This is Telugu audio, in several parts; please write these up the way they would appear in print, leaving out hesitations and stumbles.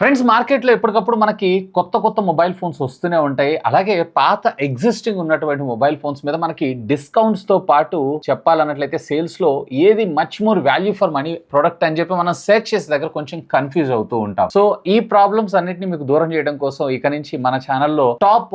ఫ్రెండ్స్, మార్కెట్లో ఎప్పటికప్పుడు మనకి కొత్త మొబైల్ ఫోన్స్ వస్తూనే ఉంటాయి. అలాగే పాత ఎగ్జిస్టింగ్ ఉన్నటువంటి మొబైల్ ఫోన్స్ మీద మనకి డిస్కౌంట్స్‌తో పాటు చెప్పాలన్నట్లయితే సేల్స్‌లో ఏది much more value for money product అని చెప్పి మనం సెర్చ్ చేసే దగ్గర కొంచెం కన్‌ఫ్యూజ్ అవుతూ ఉంటాం. సో ఈ ప్రాబ్లమ్స్ అన్నిటిని మీకు దూరం చేయడం కోసం ఇక నుంచి మన ఛానెల్‌లో టాప్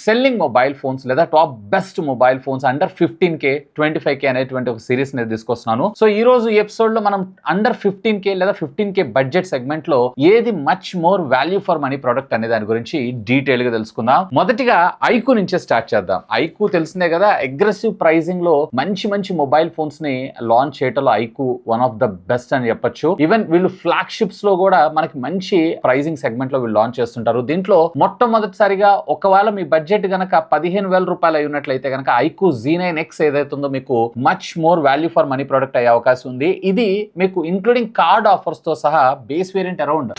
సెల్లింగ్ మొబైల్ ఫోన్స్ లేదా top best mobile phones under 15K, 25K అనేటువంటి ఒక సిరీస్ ని తీసుకొస్తున్నాను. సో ఈ రోజు ఈ ఎపిసోడ్ లో మనం అండర్ 15K లేదా 15K బడ్జెట్ సెగ్మెంట్ లో ఏది much more value for money product అనే దాని గురించి డీటెయిల్ గా తెలుసుకుందాం. మొదటిగా ఐకు నుంచే స్టార్ట్ చేద్దాం. ఐకు తెలిసిందే కదా, అగ్రెసివ్ ప్రైసింగ్ లో మంచి మొబైల్ ఫోన్స్ ని లాంచ్ చేయటంలో iQOO one of the best అని చెప్పొచ్చు. ఈవెన్ వీళ్ళు ఫ్లాగ్షిప్స్ లో కూడా మనకి మంచి ప్రైసింగ్ సెగ్మెంట్ లో వీళ్ళు లాంచ్ చేస్తుంటారు. దీంట్లో మొట్టమొదటిసారిగా ఒకవేళ మీ బడ్జెట్ గనక 15,000 రూపాయలు అయి ఉన్నట్లయితే గనక ఐకు Z9X ఏదైతుందో మీకు much more value for money product అయ్యే అవకాశం ఉంది. ఇది మీకు ఇంక్లూడింగ్ కార్డ్ ఆఫర్స్ తో సహా బేస్ వేరియంట్ అరౌండ్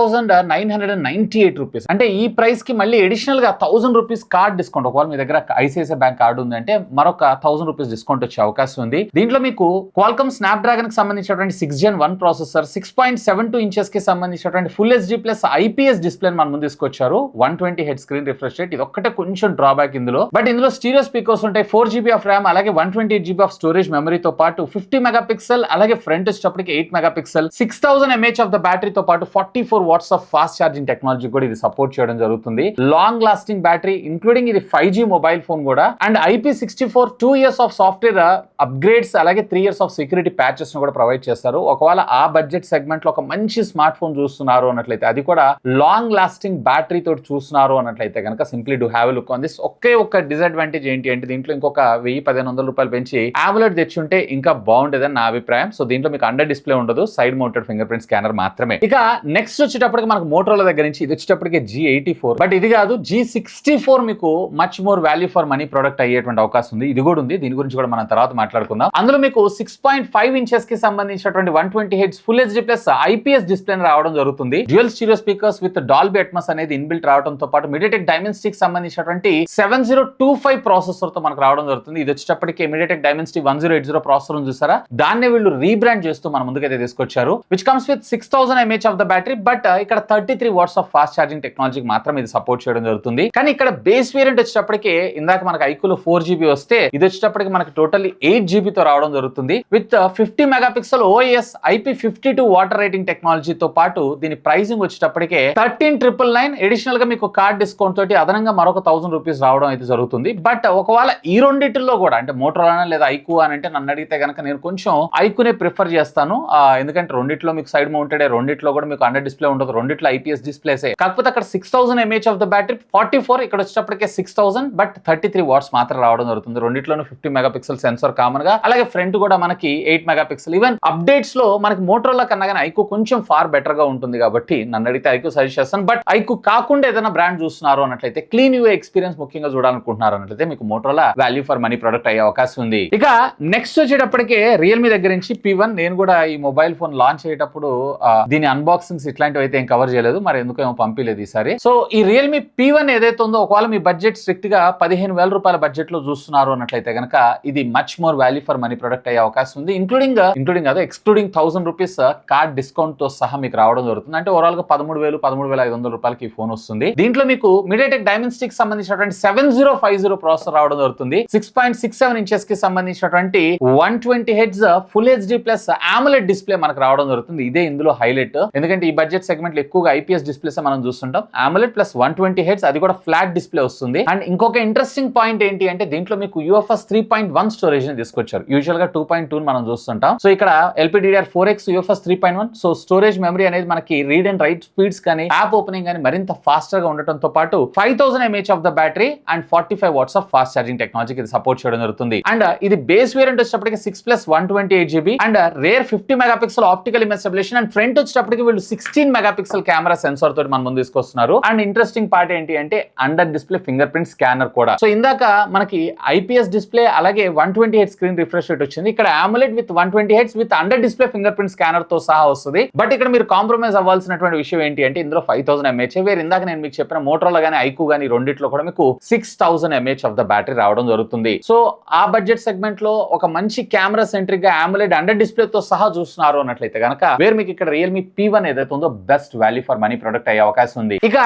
12,998 రూపీస్. అంటే ఈ ప్రైస్ కి మళ్ళీ అడిషనల్ గా 1,000 రూపీస్ కార్డ్ డిస్కౌంట్, ఒకవేళ మీ దగ్గర ఐసిఐసిఐ బ్యాంక్ కార్డు ఉందంటే మరొక 1,000 రూపీస్ డిస్కౌంట్ వచ్చే అవకాశం ఉంది. దీంట్లో మీకు క్వాల్కమ్ స్నాప్డ్రాగన్ కి సంబంధించినటువంటి 6 Gen 1 ప్రాసెసర్, 6.72 ఇంచెస్ కి సంబంధించినటువంటి full HD plus IPS display మన ముందు తీసుకొచ్చారు. 120 హెడ్ స్క్రీన్ రిఫ్రెష్ రేట్, ఇది ఒక్కటే కొంచెం డ్రాబ్యాక్ ఇందులో. బట్ ఇందులో స్టీరియో స్పీకర్స్ ఉంటాయి, 4GB ఆఫ్ ర్యామ్, అలాగే 128GB ఆఫ్ స్టోరేజ్ మెమరీతో పాటు 50 మెగాపిక్సెల్, అలాగే ఫ్రంట్ వచ్చేటప్పటికి 8 మెగాపిక్సెల్, 6000 mAh ఆఫ్ ద బ్యాటరీతో పాటు 44 watts of fast charging technology కూడా ఇది సపోర్ట్ చేయడం జరుగుతుంది. లాంగ్ లాస్టింగ్ బ్యాటరీ, ఇంక్లూడింగ్ ఇది 5G మొబైల్ ఫోన్ కూడా, and IP64 2 years of software upgrades, అలాగే 3 years ఆఫ్ సెక్యూరిటీ ప్యాచెస్ ను కూడా ప్రొవైడ్ చేస్తారు. ఒకవేళ ఆ బడ్జెట్ సెగ్మెంట్ లో ఒక మంచి స్మార్ట్ ఫోన్ చూస్తున్నారు అన్నట్లయితే, అది కూడా లాంగ్ లాస్టింగ్ బ్యాటరీ తోటి చూస్తున్నారు అన్నట్లయితే కనుక simply do have a look on this. ఒకే ఒక్క డిసడ్వాంటేజ్ ఏంటి అంటే దీంట్లో ఇంకొక 1,000-1,500 రూపాయలు పెంచి AMOLED తెచ్చుంటే ఇంకా బాగుండేదని నా అభిప్రాయం. సో దీంట్లో మీకు అండర్ డిస్ప్లే ఉండదు, side mounted finger print scanner మాత్రమే. ఇక నెక్స్ట్ వచ్చేటప్పటికి మనకు మోటరోలా దగ్గర నుంచి ఇది వచ్చేటప్పటికి G84, బట్ ఇది కాదు, G64 మీకు much more value for money product అయ్యేటువంటి అవకాశం ఉంది. ఇది కూడా ఉంది, దీని గురించి కూడా మనం తర్వాత మాట్లాడుకుందాం. అందులో మీకు 6.5 ఇంచెస్ కి సంబంధించినటువంటి 120 heads full HD plus IPS display రావడం జరుగుతుంది. Dual stereo speakers with Dolby Atmos అనేది ఇన్బిల్ట్ రావడంతో పాటు మీడియాటెక్ డైమెన్సిటీ కి సంబంధించినటువంటి 7025 ప్రాసెసర్ తో మనకు రావడం జరుగుతుంది. ఇది వచ్చేటప్పటికి మీడియాటెక్ డైమెన్సిటీ 1080 ప్రాసెసర్ చూసారా, దాన్ని వీళ్ళు రీబ్రాండ్ చేస్తూ మన ముందుకైతే తీసుకొచ్చారు. Which comes with 6000 mAh of the battery, but ఇక్కడ 33 వాట్స్ ఆఫ్ ఫాస్ట్ ఛార్జింగ్ టెక్నాలజీకి మాత్రం ఇది సపోర్ట్ చేయడం జరుగుతుంది. కానీ ఇక్కడ బేస్ వేరియంట్ వచ్చేటప్పటికి ఇందాక మనకు ఐకులో 4GB వస్తే ఇది వచ్చేటప్పటికి మనకి టోటల్లీ 8GB తో రావడం జరుగుతుంది. With 50 megapixel OIS IP52 water rating టెక్నాలజీతో పాటు దీని ప్రైసింగ్ వచ్చేటప్పటికే 13,999. అడిషనల్ గా మీకు కార్డ్ డిస్కౌంట్ తోటి అదనంగా మరొక 1,000 రూపీస్ రావడం అయితే జరుగుతుంది. బట్ ఒకవేళ ఈ రెండింటిలో కూడా అంటే మోటరోలా లేదా ఐకు అని అంటే నన్ను అడిగితే కనుక నేను కొంచెం ఐకునే ప్రిఫర్ చేస్తాను. ఎందుకంటే రెండిట్లో మీకు సైడ్ మౌంటెడ్, రెండిట్లో కూడా మీకు అండర్ డిస్ప్లే ఉండదు, రెండిట్లో ఐపీఎస్ డిస్ప్లేసే. కాకపోతే అక్కడ 6000 mAh ఆఫ్ ద బ్యాటరీ, 44 ఇక్కడ వచ్చేటప్పటికే 6000, బట్ 33 వాట్స్ మాత్రం రావడం జరుగుతుంది. రెండిట్లోనూ 50 మెగాపిక్సెల్ సెన్సార్ కామన్ గా, అలాగే ఫ్రంట్ కూడా మనకి 8 మెగాపిక్సెల్. ఈవెన్ అప్డేట్స్ లో మనకి మోటరోలా కన్నా కానీ ఐకు కొంచెం ఫార్ బెటర్ గా ఉంటుంది కాబట్టి నన్ను అడిగితే ఐకు సజెస్ట్ చేస్తాను. బట్ ఐకు కాకుండా ఏదైనా బ్రాండ్ చూస్తున్నారు అన్నట్లయితే, క్లీన్ యూఐ ఎక్స్పీరియన్స్ ముఖ్యంగా చూడాలనుకుంటున్నారు అన్నట్లయితే మీకు Motorola value for money product అయ్యే అవకాశం ఉంది. ఇక నెక్స్ట్ వచ్చేటప్పటికే రియల్మీ దగ్గర నుంచి P1. నేను కూడా ఈ మొబైల్ ఫోన్ లాంచ్ అయ్యేటప్పుడు దీని అన్బాక్సింగ్స్ ఇట్లాంటివి అయితే ఏం కవర్ చేయలేదు, మరి ఎందుకేమో పంపించలేదు ఈసారి. సో ఈ రియల్మీ P1 ఏదైతే ఉందో, ఒకవేళ మీ బడ్జెట్ స్ట్రిక్ట్ గా 15,000 రూపాయల బడ్జెట్ లో చూస్తున్నారు అన్నట్లయితే కనుక ఇది much more value for money product అయ్యే అవకాశం ఉంది. ఇంక్లూడింగ్ అదే ఎక్స్క్లూడింగ్ 1,000 రూపీస్ కార్డ్ డిస్కౌంట్ తో సహా మీకు రావడం జరుగుతుంది. అంటే ఓవరాల్ గా 13,500 రూపాయలకి ఈ ఫోన్ వస్తుంది. దీంట్లో మీకు మీడియాటెక్ డైమెన్సిటీ కి సంబంధించినటువంటి 7050 ప్రాసెసర్ రావడం జరుగుతుంది. 6.67 ఇంచెస్ కి సంబంధించినటువంటి 120 heads full HD plus AMOLED display మనకు రావడం జరుగుతుంది. ఇదే ఇందులో హైలైట్, ఎందుకంటే ఈ బడ్జెట్ సెగ్మెంట్ లో ఎక్కువగా ఐపీఎస్ డిస్ప్లేస్ మనం చూస్తుంటాం. AMOLED ప్లస్ 120 హెడ్స్, అది కూడా ఫ్లాట్ డిస్ప్లే వస్తుంది. అండ్ ఇంకొక ఇంట్రెస్టింగ్ పాయింట్ ఏంటి అంటే దీంట్లో మీకు UFS 3.1 స్టోరేజ్ ని తీసుకొచ్చారు. యూజువల్ గా 2.2 మనం చూస్తుంటాం. సో ఇక్కడ LPDDR4X UFS 3.1. So storage memory అనేది మనకి రీడ్ అండ్ రైట్ స్పీడ్స్ కానీ యాప్ ఓపెనింగ్ కానీ మరింత ఫాస్టర్ గా ఉండటంతో పాటు 5000 mAh of the battery and 45 watts of fast charging టెక్నాలజీకి ఇది సపోర్ట్ చేయడం జరుగుతుంది. అండ్ ఇది బేస్ వేరియంట్ వచ్చేటప్పటికి 6+128GB and rear 50 megapixel optical image stabilization, and front వచ్చేటప్పటికి వీళ్ళు 16 మెగాపిక్సెల్ కెమెరా సెన్సార్ తోటి మన ముందు తీసుకొస్తున్నారు. అండ్ ఇంట్రెస్టింగ్ పార్ట్ ఏంటి అంటే under display fingerprint scanner కూడా. సో ఇందాక మనకి ఐపీఎస్ డిస్ప్లే అలాగే 120 హెడ్స్ స్క్రీన్ రిఫ్రెష్ రేట్ వచ్చింది. ఇక్కడ AMOLED with 120 heads with under display fingerprint scanner తో సహా వస్తుంది. బట్ ఇక్కడ మీరు కాంప్రమైజ్ అవ్వాల్సినటువంటి విషయం ఏంటి అంటే ఇందులో 5000 mAh, వేరే ఇందాక నేను మీకు చెప్పిన మోటరోలా గానీ ఐకు గానీ రెండిట్లో కూడా మీకు 6000 mAh ఆఫ్ ద బ్యాటరీ రావడం జరుగుతుంది. సో ఆ బడ్జెట్ సెగ్మెంట్ లో ఒక మంచి కెమెరా సెంట్రిక్ గా AMOLED అండర్ డిస్ప్లే తో సహా చూస్తున్నారు అన్నట్లయితే కనుక వేరు మీకు ఇక్కడ రియల్మీ P1 ఏదైతే ఉందో best value for money product అయ్యే అవకాశం ఉంది. ఇక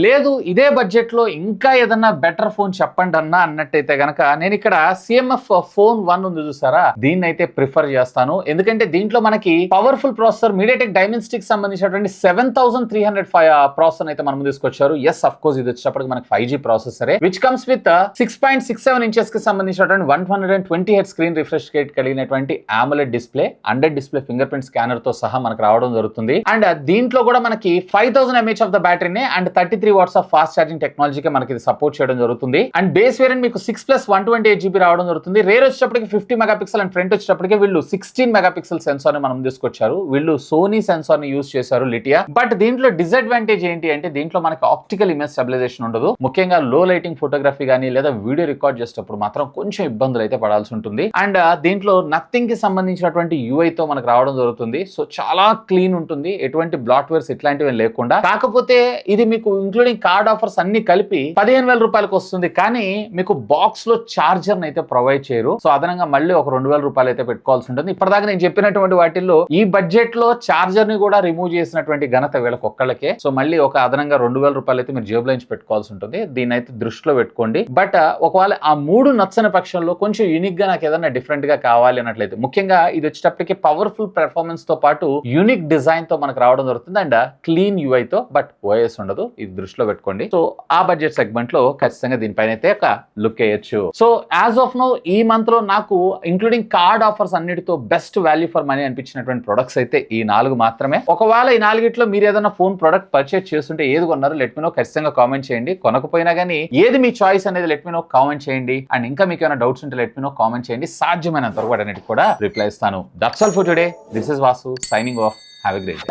లేదు ఇదే బడ్జెట్ లో ఇంకా ఏదన్నా బెటర్ ఫోన్ చెప్పండి అన్నట్టయితే గనక నేను ఇక్కడ CMF ఫోన్ 1 ఉంది చూసారా, దీన్ని అయితే ప్రిఫర్ చేస్తాను. ఎందుకంటే దీంట్లో మనకి పవర్ఫుల్ ప్రాసెసర్ మీడియాటెక్ డైమెన్సిటీకి సంబంధించినటువంటి 7305 ప్రాసెసర్ అయితే మనం తీసుకొచ్చారు. ఎస్ అఫ్ కోర్స్ ఇది వచ్చేటప్పటికి మనకి 5G ప్రాసెసరే విచ్ కమ్స్ విత్ 6.67 ఇంచెస్ కి సంబంధించినటువంటి 120 హెర్ట్జ్ స్క్రీన్ రిఫ్రెష్ రేట్ కలిగినటువంటి AMOLED display, under display fingerprint scanner తో సహా మనకు రావడం జరుగుతుంది. అండ్ దీంట్లో కూడా మనకి 5000 mAh ఆఫ్ ద బ్యాటరీనే and 33 watts of fast charging టెక్నాలజీకి మనకి ఇది సపోర్ట్ చేయడం జరుగుతుంది. అండ్ బేస్ వేరియంట్ మీకు 6+128GB రావడం జరుగుతుంది. రేర్ వచ్చేటప్పటికి 50 మెగాపిక్సెల్ అండ్ ఫ్రంట్ వచ్చేటప్పటికి వీళ్ళు 16 మెగాపిక్సెల్ సెన్సార్ ని మనం తీసుకొచ్చారు. వీళ్ళు సోనీ సెన్సార్ ని యూజ్ చేశారు లిటియా. బట్ దీంట్లో డిసడ్వాంటేజ్ ఏంటి అంటే దీంట్లో మనకి ఆప్టికల్ ఇమేజ్ స్టెబిలైజేషన్ ఉండదు. ముఖ్యంగా లో లైటింగ్ ఫోటోగ్రఫీ కానీ లేదా వీడియో రికార్డ్ చేసేటప్పుడు మాత్రం కొంచెం ఇబ్బందులు అయితే పడాల్సి ఉంటుంది. అండ్ దీంట్లో నథింగ్ కి సంబంధించినటువంటి UI తో మనకు రావడం జరుగుతుంది. సో చాలా క్లీన్ ఉంటుంది, ఎటువంటి బ్లాట్వేర్స్ ఇట్లాంటివి లేకుండా. కాకపోతే ఇది మీకు ఇంక్లూడింగ్ కార్డ్ ఆఫర్స్ అన్ని కలిపి 15,000 రూపాయలకు వస్తుంది. కానీ మీకు బాక్స్ లో చార్జర్ అయితే ప్రొవైడ్ చేయరు. సో అదనంగా మళ్ళీ ఒక 2,000 రూపాయలు అయితే పెట్టుకోవాల్సి ఉంటుంది. ఇప్పటిదాకా నేను చెప్పినటువంటి వాటిల్లో ఈ బడ్జెట్ లో చార్జర్ ని కూడా రిమూవ్ చేసినటువంటి ఘనత వీళ్ళకి ఒక్కళ్ళకే. సో మళ్ళీ ఒక అదనంగా 2,000 రూపాయలు అయితే మీరు జేబులో నుంచి పెట్టుకోవాల్సి ఉంటుంది. దీన్ని అయితే దృష్టిలో పెట్టుకోండి. బట్ ఒకవేళ ఆ 3 నచ్చని పక్షంలో కొంచెం యూనిక్ గా నాకు ఏదైనా డిఫరెంట్ గా కావాలి అన్నట్లయితే, ముఖ్యంగా ఇది వచ్చేటప్పటికి పవర్ఫుల్ పెర్ఫార్మెన్స్ తో పాటు యూనిక్ డిజైన్ తో మనకు రావడం జరుగుతుంది. అండ్ క్లీన్ UI తో, బట్ OS ఉండదు. ఇది దృష్టిలో పెట్టుకోండి. సో ఆ బడ్జెట్ సెగ్మెంట్ లో ఖచ్చితంగా దీనిపైన అయితే ఒక లుక్ వేయచ్చు. సో యాజ్ ఆఫ్ నో ఈ మంత్ లో నాకు ఇంక్లూడింగ్ కార్డ్ ఆఫర్స్ అన్నిటితో బెస్ట్ వాల్యూ ఫర్ మనీ అనిపించినటువంటి ప్రొడక్ట్స్ అయితే ఈ 4 మాత్రమే. ఒకవేళ ఈ 4గిట్లో మీరు ఏదైనా ఫోన్ ప్రొడక్ట్ పర్చేస్ చేస్తుంటే ఏది కొన్నారు లెట్ మీ నో, ఖచ్చితంగా కామెంట్ చేయండి. కొనకపోయినా కానీ ఏది మీ చాయిస్ అనేది లెట్ మీ నో కామెంట్ చేయండి. అండ్ ఇంకా మీకు ఏమైనా డౌట్స్ ఉంటే లెట్ మీ నో కామెంట్ చేయండి. సాధ్యమైనంత వరకు అన్నిటికి కూడా రిప్లై ఇస్తాను. That's all for today. This is Vasu signing off. Have a great day.